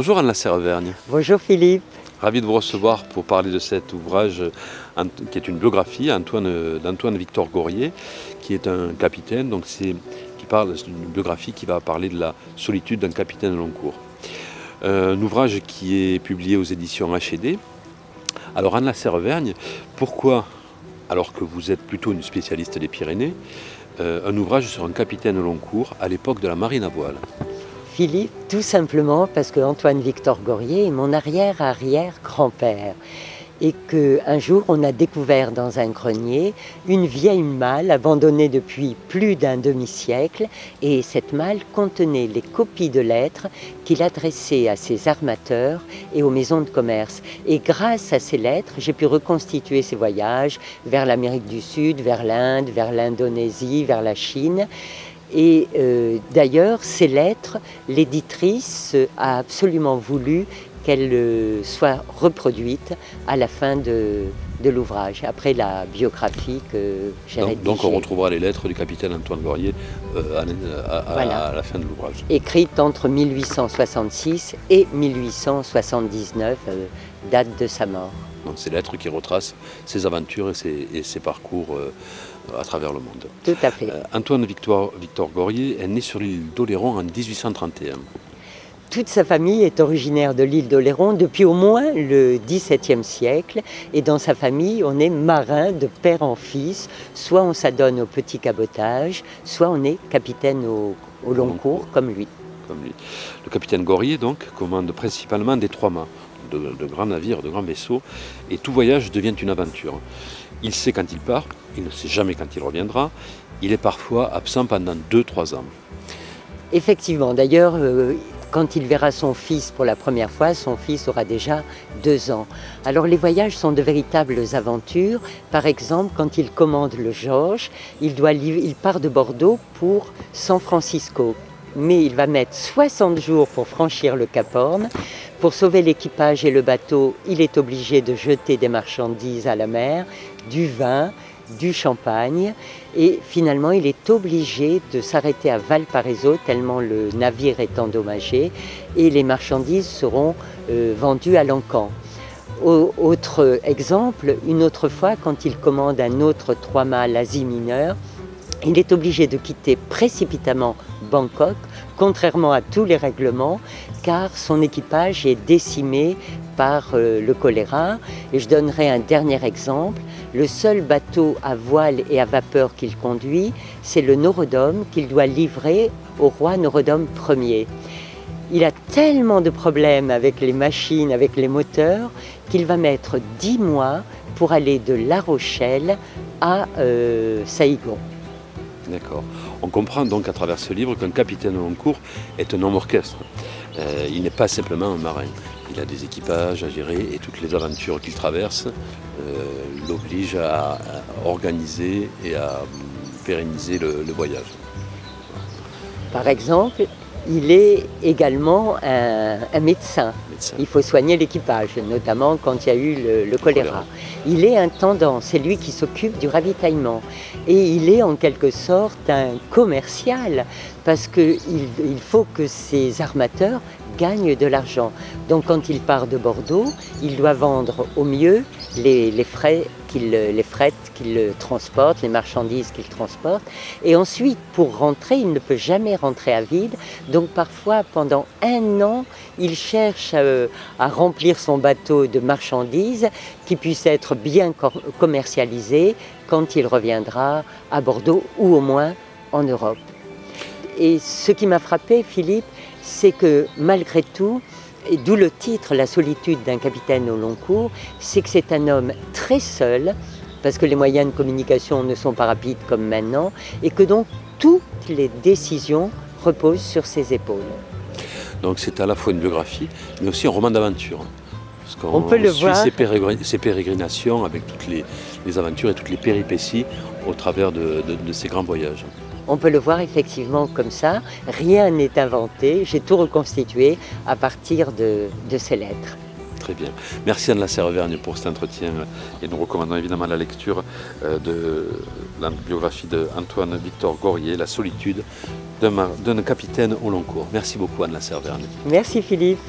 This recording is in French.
Bonjour Anne Lasserre-Vergne. Bonjour Philippe. Ravi de vous recevoir pour parler de cet ouvrage qui est une biographie d'Antoine Victor Gorier, qui est un capitaine, c'est une biographie qui va parler de la solitude d'un capitaine au long cours. Un ouvrage qui est publié aux éditions H&D. Alors Anne Lasserre-Vergne, pourquoi, alors que vous êtes plutôt une spécialiste des Pyrénées, un ouvrage sur un capitaine au long cours à l'époque de la marine à voile? Philippe, tout simplement parce que Antoine Victor Gorier est mon arrière-arrière-grand-père et qu'un jour on a découvert dans un grenier une vieille malle abandonnée depuis plus d'un demi-siècle, et cette malle contenait les copies de lettres qu'il adressait à ses armateurs et aux maisons de commerce. Et grâce à ces lettres, j'ai pu reconstituer ses voyages vers l'Amérique du Sud, vers l'Inde, vers l'Indonésie, vers la Chine. Et d'ailleurs, ces lettres, l'éditrice a absolument voulu qu'elles soient reproduites à la fin de l'ouvrage, après la biographie que j'ai rédigée. Donc on retrouvera les lettres du capitaine Antoine Gorier à la fin de l'ouvrage. Écrites entre 1866 et 1879, date de sa mort. Donc ces lettres qui retracent ses aventures et ses parcours à travers le monde. Tout à fait. Antoine Victor Gorier est né sur l'île d'Oléron en 1831. Toute sa famille est originaire de l'île d'Oléron depuis au moins le XVIIe siècle. Et dans sa famille, on est marin de père en fils. Soit on s'adonne au petit cabotage, soit on est capitaine au long cours, comme lui. Le capitaine Gorier, donc, commande principalement des trois-mâts, de grands navires, de grands vaisseaux, et tout voyage devient une aventure. Il sait quand il part, il ne sait jamais quand il reviendra, il est parfois absent pendant 2-3 ans. Effectivement, d'ailleurs, quand il verra son fils pour la première fois, son fils aura déjà 2 ans. Alors les voyages sont de véritables aventures. Par exemple, quand il commande le Georges, il part de Bordeaux pour San Francisco. Mais il va mettre 60 jours pour franchir le Cap Horn. Pour sauver l'équipage et le bateau, il est obligé de jeter des marchandises à la mer, du vin, du champagne, et finalement il est obligé de s'arrêter à Valparaiso tellement le navire est endommagé et les marchandises seront vendues à l'Ancan. Autre exemple, une autre fois, quand il commande un autre trois-mâts l'Asie mineure, il est obligé de quitter précipitamment Bangkok, contrairement à tous les règlements, car son équipage est décimé par le choléra. Et je donnerai un dernier exemple. Le seul bateau à voile et à vapeur qu'il conduit, c'est le Norodom qu'il doit livrer au roi Norodom Ier. Il a tellement de problèmes avec les machines, avec les moteurs, qu'il va mettre 10 mois pour aller de La Rochelle à Saïgon. D'accord. On comprend donc à travers ce livre qu'un capitaine au long cours est un homme orchestre. Il n'est pas simplement un marin. Il a des équipages à gérer et toutes les aventures qu'il traverse l'obligent à organiser et à pérenniser le voyage. Par exemple, il est également un médecin. Il faut soigner l'équipage, notamment quand il y a eu le choléra. Il est intendant, c'est lui qui s'occupe du ravitaillement. Et il est en quelque sorte un commercial, parce qu'il faut que ses armateurs gagnent de l'argent. Donc quand il part de Bordeaux, il doit vendre au mieux les frettes qu'il transporte, les marchandises qu'il transporte. Et ensuite, pour rentrer, il ne peut jamais rentrer à vide. Donc parfois, pendant 1 an, il cherche à remplir son bateau de marchandises qui puissent être bien commercialisées quand il reviendra à Bordeaux ou au moins en Europe. Et ce qui m'a frappé, Philippe, c'est que malgré tout, et d'où le titre « La solitude d'un capitaine au long cours », c'est que c'est un homme très seul, parce que les moyens de communication ne sont pas rapides comme maintenant, et que donc toutes les décisions reposent sur ses épaules. Donc c'est à la fois une biographie, mais aussi un roman d'aventure. Parce qu'on peut le suit voir. Ses pérégrinations avec toutes les aventures et toutes les péripéties au travers de ces grands voyages. On peut le voir effectivement comme ça, rien n'est inventé, j'ai tout reconstitué à partir de ces lettres. Très bien. Merci Anne Lasserre-Vergne pour cet entretien et nous recommandons évidemment la lecture de la biographie d'Antoine Victor Gorier, La solitude d'un capitaine au long cours. Merci beaucoup Anne Lasserre-Vergne. Merci Philippe.